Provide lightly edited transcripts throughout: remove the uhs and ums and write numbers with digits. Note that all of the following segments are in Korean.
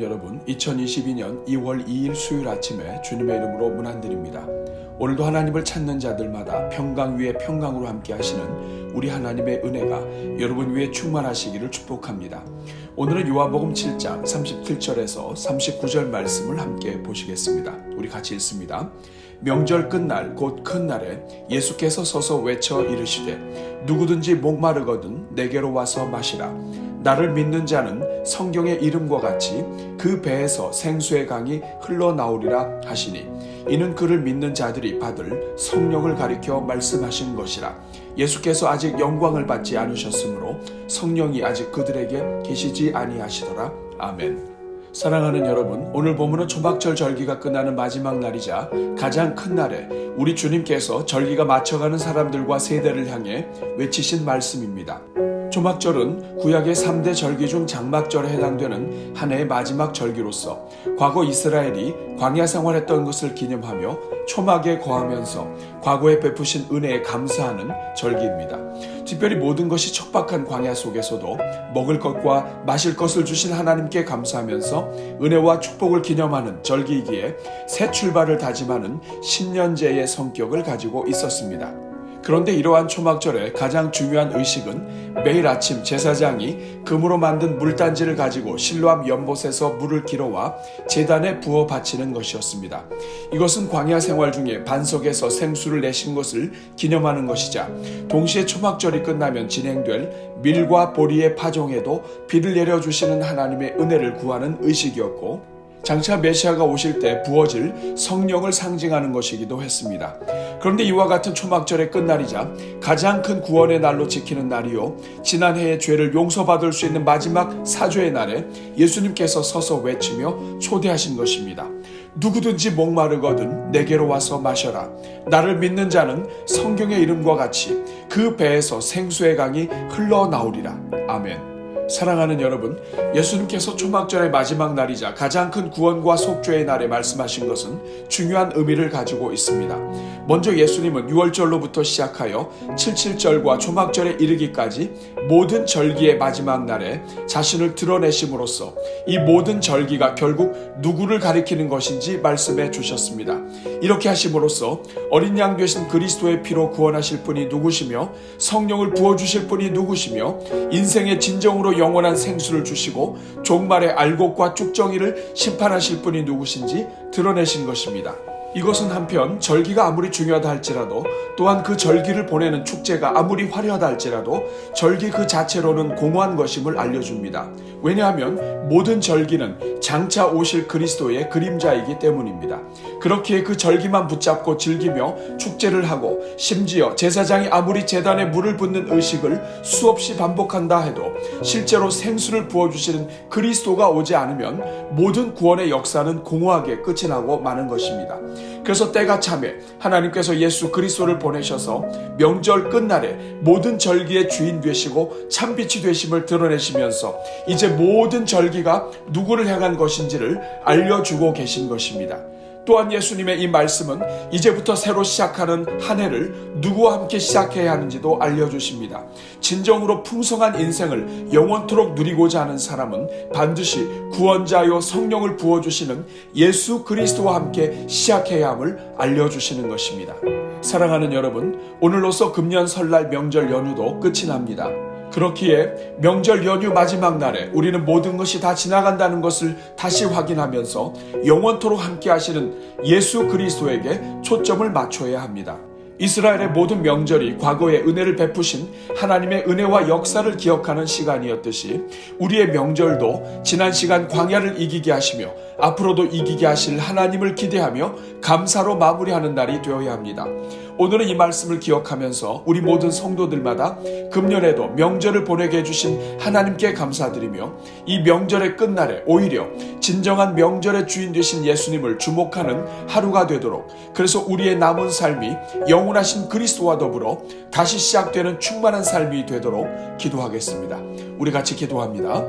여러분, 2022년 2월 2일 수요일 아침에 주님의 이름으로 문안드립니다. 오늘도 하나님을 찾는 자들마다 평강 위에 평강으로 함께 하시는 우리 하나님의 은혜가 여러분 위에 충만하시기를 축복합니다. 오늘은 요한복음 7장 37절에서 39절 말씀을 함께 보시겠습니다. 우리 같이 읽습니다. 명절 끝날 곧 큰 날에 예수께서 서서 외쳐 이르시되 누구든지 목마르거든 내게로 와서 마시라. 나를 믿는 자는 성경의 이름과 같이 그 배에서 생수의 강이 흘러나오리라 하시니 이는 그를 믿는 자들이 받을 성령을 가리켜 말씀하신 것이라. 예수께서 아직 영광을 받지 않으셨으므로 성령이 아직 그들에게 계시지 아니하시더라. 아멘. 사랑하는 여러분, 오늘 본문은 초막절 절기가 끝나는 마지막 날이자 가장 큰 날에 우리 주님께서 절기가 맞춰가는 사람들과 세대를 향해 외치신 말씀입니다. 초막절은 구약의 3대 절기 중 장막절에 해당되는 한 해의 마지막 절기로서 과거 이스라엘이 광야 생활했던 것을 기념하며 초막에 거하면서 과거에 베푸신 은혜에 감사하는 절기입니다. 특별히 모든 것이 척박한 광야 속에서도 먹을 것과 마실 것을 주신 하나님께 감사하면서 은혜와 축복을 기념하는 절기이기에 새 출발을 다짐하는 신년제의 성격을 가지고 있었습니다. 그런데 이러한 초막절의 가장 중요한 의식은 매일 아침 제사장이 금으로 만든 물단지를 가지고 실로암 연못에서 물을 길어와 제단에 부어 바치는 것이었습니다. 이것은 광야 생활 중에 반석에서 생수를 내신 것을 기념하는 것이자 동시에 초막절이 끝나면 진행될 밀과 보리의 파종에도 비를 내려주시는 하나님의 은혜를 구하는 의식이었고 장차 메시아가 오실 때 부어질 성령을 상징하는 것이기도 했습니다. 그런데 이와 같은 초막절의 끝날이자 가장 큰 구원의 날로 지키는 날이요 지난해의 죄를 용서받을 수 있는 마지막 사죄의 날에 예수님께서 서서 외치며 초대하신 것입니다. 누구든지 목마르거든 내게로 와서 마셔라. 나를 믿는 자는 성경의 이름과 같이 그 배에서 생수의 강이 흘러나오리라. 아멘. 사랑하는 여러분, 예수님께서 초막절의 마지막 날이자 가장 큰 구원과 속죄의 날에 말씀하신 것은 중요한 의미를 가지고 있습니다. 먼저 예수님은 6월절로부터 시작하여 77절과 초막절에 이르기까지 모든 절기의 마지막 날에 자신을 드러내심으로써 이 모든 절기가 결국 누구를 가리키는 것인지 말씀해 주셨습니다. 이렇게 하심으로써 어린 양 되신 그리스도의 피로 구원하실 분이 누구시며 성령을 부어주실 분이 누구시며 인생의 진정으로 영원한 생수를 주시고 종말의 알곡과 쭉정이를 심판하실 분이 누구신지 드러내신 것입니다. 이것은 한편 절기가 아무리 중요하다 할지라도 또한 그 절기를 보내는 축제가 아무리 화려하다 할지라도 절기 그 자체로는 공허한 것임을 알려줍니다. 왜냐하면 모든 절기는 장차 오실 그리스도의 그림자이기 때문입니다. 그렇기에 그 절기만 붙잡고 즐기며 축제를 하고 심지어 제사장이 아무리 제단에 물을 붓는 의식을 수없이 반복한다 해도 실제로 생수를 부어주시는 그리스도가 오지 않으면 모든 구원의 역사는 공허하게 끝이 나고 마는 것입니다. 그래서 때가 참에 하나님께서 예수 그리스도를 보내셔서 명절 끝날에 모든 절기의 주인 되시고 참빛이 되심을 드러내시면서 이제 모든 절기가 누구를 향한 것인지를 알려주고 계신 것입니다. 또한 예수님의 이 말씀은 이제부터 새로 시작하는 한 해를 누구와 함께 시작해야 하는지도 알려주십니다. 진정으로 풍성한 인생을 영원토록 누리고자 하는 사람은 반드시 구원자요 성령을 부어주시는 예수 그리스도와 함께 시작해야 함을 알려주시는 것입니다. 사랑하는 여러분, 오늘로써 금년 설날 명절 연휴도 끝이 납니다. 그렇기에 명절 연휴 마지막 날에 우리는 모든 것이 다 지나간다는 것을 다시 확인하면서 영원토록 함께 하시는 예수 그리스도에게 초점을 맞춰야 합니다. 이스라엘의 모든 명절이 과거에 은혜를 베푸신 하나님의 은혜와 역사를 기억하는 시간이었듯이 우리의 명절도 지난 시간 광야를 이기게 하시며 앞으로도 이기게 하실 하나님을 기대하며 감사로 마무리하는 날이 되어야 합니다. 오늘은 이 말씀을 기억하면서 우리 모든 성도들마다 금년에도 명절을 보내게 해주신 하나님께 감사드리며 이 명절의 끝날에 오히려 진정한 명절의 주인 되신 예수님을 주목하는 하루가 되도록, 그래서 우리의 남은 삶이 영원하신 그리스도와 더불어 다시 시작되는 충만한 삶이 되도록 기도하겠습니다. 우리 같이 기도합니다.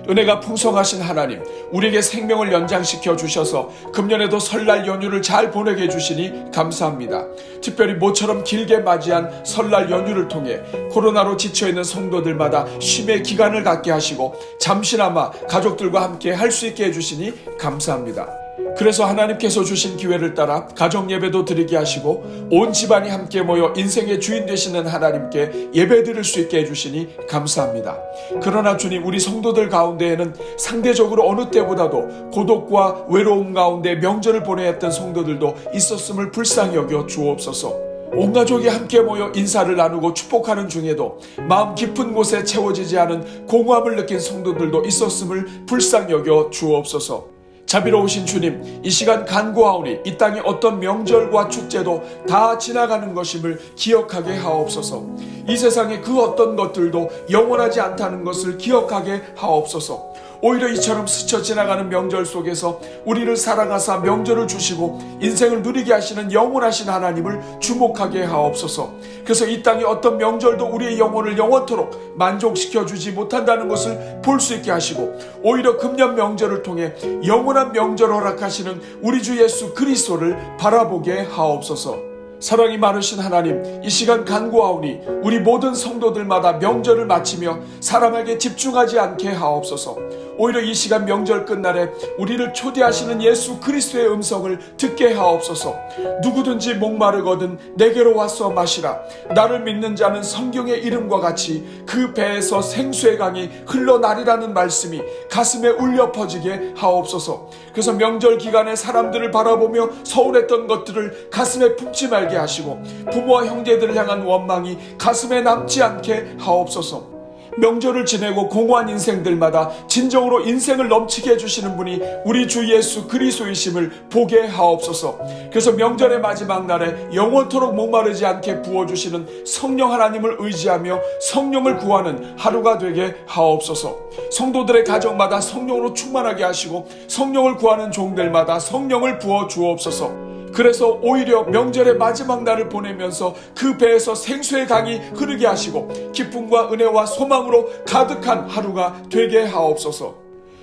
은혜가 풍성하신 하나님, 우리에게 생명을 연장시켜 주셔서 금년에도 설날 연휴를 잘 보내게 해주시니 감사합니다. 특별히 모처럼 길게 맞이한 설날 연휴를 통해 코로나로 지쳐있는 성도들마다 쉼의 기간을 갖게 하시고 잠시나마 가족들과 함께 할 수 있게 해주시니 감사합니다. 그래서 하나님께서 주신 기회를 따라 가정예배도 드리게 하시고 온 집안이 함께 모여 인생의 주인 되시는 하나님께 예배드릴 수 있게 해주시니 감사합니다. 그러나 주님, 우리 성도들 가운데에는 상대적으로 어느 때보다도 고독과 외로움 가운데 명절을 보내야 했던 성도들도 있었음을 불쌍히 여겨 주옵소서. 온 가족이 함께 모여 인사를 나누고 축복하는 중에도 마음 깊은 곳에 채워지지 않은 공허함을 느낀 성도들도 있었음을 불쌍히 여겨 주옵소서. 자비로우신 주님, 이 시간 간구하오니 이 땅의 어떤 명절과 축제도 다 지나가는 것임을 기억하게 하옵소서. 이 세상의 그 어떤 것들도 영원하지 않다는 것을 기억하게 하옵소서. 오히려 이처럼 스쳐 지나가는 명절 속에서 우리를 사랑하사 명절을 주시고 인생을 누리게 하시는 영원하신 하나님을 주목하게 하옵소서. 그래서 이 땅의 어떤 명절도 우리의 영혼을 영원토록 만족시켜주지 못한다는 것을 볼 수 있게 하시고 오히려 금년 명절을 통해 영원한 명절을 허락하시는 우리 주 예수 그리스도를 바라보게 하옵소서. 사랑이 많으신 하나님, 이 시간 간구하오니 우리 모든 성도들마다 명절을 마치며 사람에게 집중하지 않게 하옵소서. 오히려 이 시간 명절 끝날에 우리를 초대하시는 예수 그리스도의 음성을 듣게 하옵소서. 누구든지 목마르거든 내게로 와서 마시라. 나를 믿는 자는 성경의 이름과 같이 그 배에서 생수의 강이 흘러나리라는 말씀이 가슴에 울려 퍼지게 하옵소서. 그래서 명절 기간에 사람들을 바라보며 서운했던 것들을 가슴에 품지 말게 하시고 부모와 형제들을 향한 원망이 가슴에 남지 않게 하옵소서. 명절을 지내고 공허한 인생들마다 진정으로 인생을 넘치게 해주시는 분이 우리 주 예수 그리스도이심을 보게 하옵소서. 그래서 명절의 마지막 날에 영원토록 목마르지 않게 부어주시는 성령 하나님을 의지하며 성령을 구하는 하루가 되게 하옵소서. 성도들의 가정마다 성령으로 충만하게 하시고 성령을 구하는 종들마다 성령을 부어 주옵소서. 그래서 오히려 명절의 마지막 날을 보내면서 그 배에서 생수의 강이 흐르게 하시고 기쁨과 은혜와 소망으로 가득한 하루가 되게 하옵소서.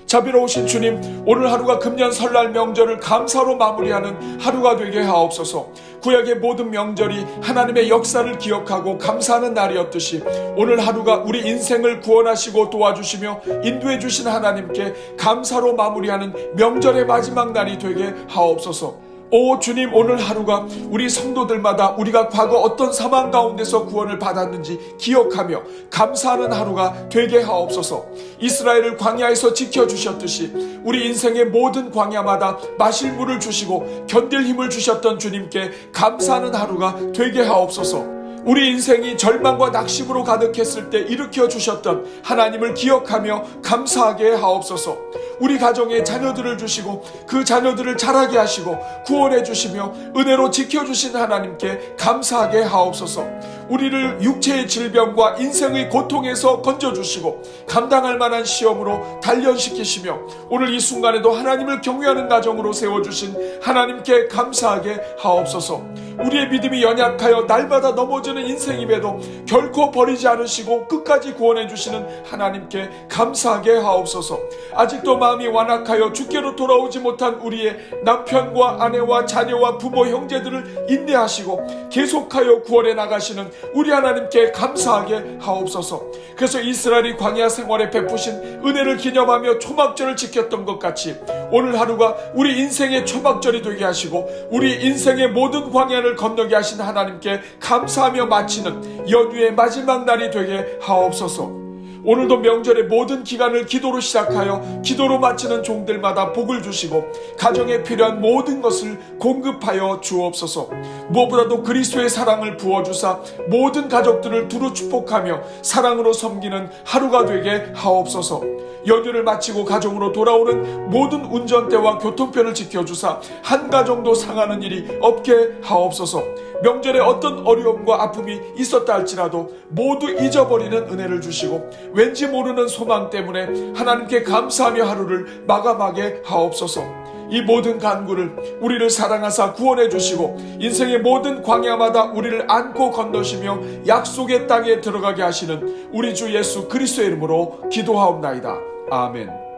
자비로우신 주님, 오늘 하루가 금년 설날 명절을 감사로 마무리하는 하루가 되게 하옵소서. 구약의 모든 명절이 하나님의 역사를 기억하고 감사하는 날이었듯이 오늘 하루가 우리 인생을 구원하시고 도와주시며 인도해 주신 하나님께 감사로 마무리하는 명절의 마지막 날이 되게 하옵소서. 오 주님, 오늘 하루가 우리 성도들마다 우리가 과거 어떤 상황 가운데서 구원을 받았는지 기억하며 감사하는 하루가 되게 하옵소서. 이스라엘을 광야에서 지켜주셨듯이 우리 인생의 모든 광야마다 마실 물을 주시고 견딜 힘을 주셨던 주님께 감사하는 하루가 되게 하옵소서. 우리 인생이 절망과 낙심으로 가득했을 때 일으켜 주셨던 하나님을 기억하며 감사하게 하옵소서. 우리 가정에 자녀들을 주시고 그 자녀들을 자라게 하시고 구원해 주시며 은혜로 지켜주신 하나님께 감사하게 하옵소서. 우리를 육체의 질병과 인생의 고통에서 건져주시고 감당할 만한 시험으로 단련시키시며 오늘 이 순간에도 하나님을 경외하는 가정으로 세워주신 하나님께 감사하게 하옵소서. 우리의 믿음이 연약하여 날마다 넘어지는 인생임에도 결코 버리지 않으시고 끝까지 구원해 주시는 하나님께 감사하게 하옵소서. 아직도 마음이 완악하여 주께로 돌아오지 못한 우리의 남편과 아내와 자녀와 부모 형제들을 인내하시고 계속하여 구원해 나가시는 우리 하나님께 감사하게 하옵소서. 그래서 이스라엘이 광야 생활에 베푸신 은혜를 기념하며 초막절을 지켰던 것 같이 오늘 하루가 우리 인생의 초막절이 되게 하시고 우리 인생의 모든 광야를 건너게 하신 하나님께 감사하며 마치는 연휴의 마지막 날이 되게 하옵소서. 오늘도 명절의 모든 기간을 기도로 시작하여 기도로 마치는 종들마다 복을 주시고 가정에 필요한 모든 것을 공급하여 주옵소서. 무엇보다도 그리스도의 사랑을 부어주사 모든 가족들을 두루 축복하며 사랑으로 섬기는 하루가 되게 하옵소서. 연휴를 마치고 가정으로 돌아오는 모든 운전대와 교통편을 지켜주사 한 가정도 상하는 일이 없게 하옵소서. 명절에 어떤 어려움과 아픔이 있었다 할지라도 모두 잊어버리는 은혜를 주시고 왠지 모르는 소망 때문에 하나님께 감사하며 하루를 마감하게 하옵소서. 이 모든 간구를 우리를 사랑하사 구원해 주시고 인생의 모든 광야마다 우리를 안고 건너시며 약속의 땅에 들어가게 하시는 우리 주 예수 그리스도의 이름으로 기도하옵나이다. 아멘.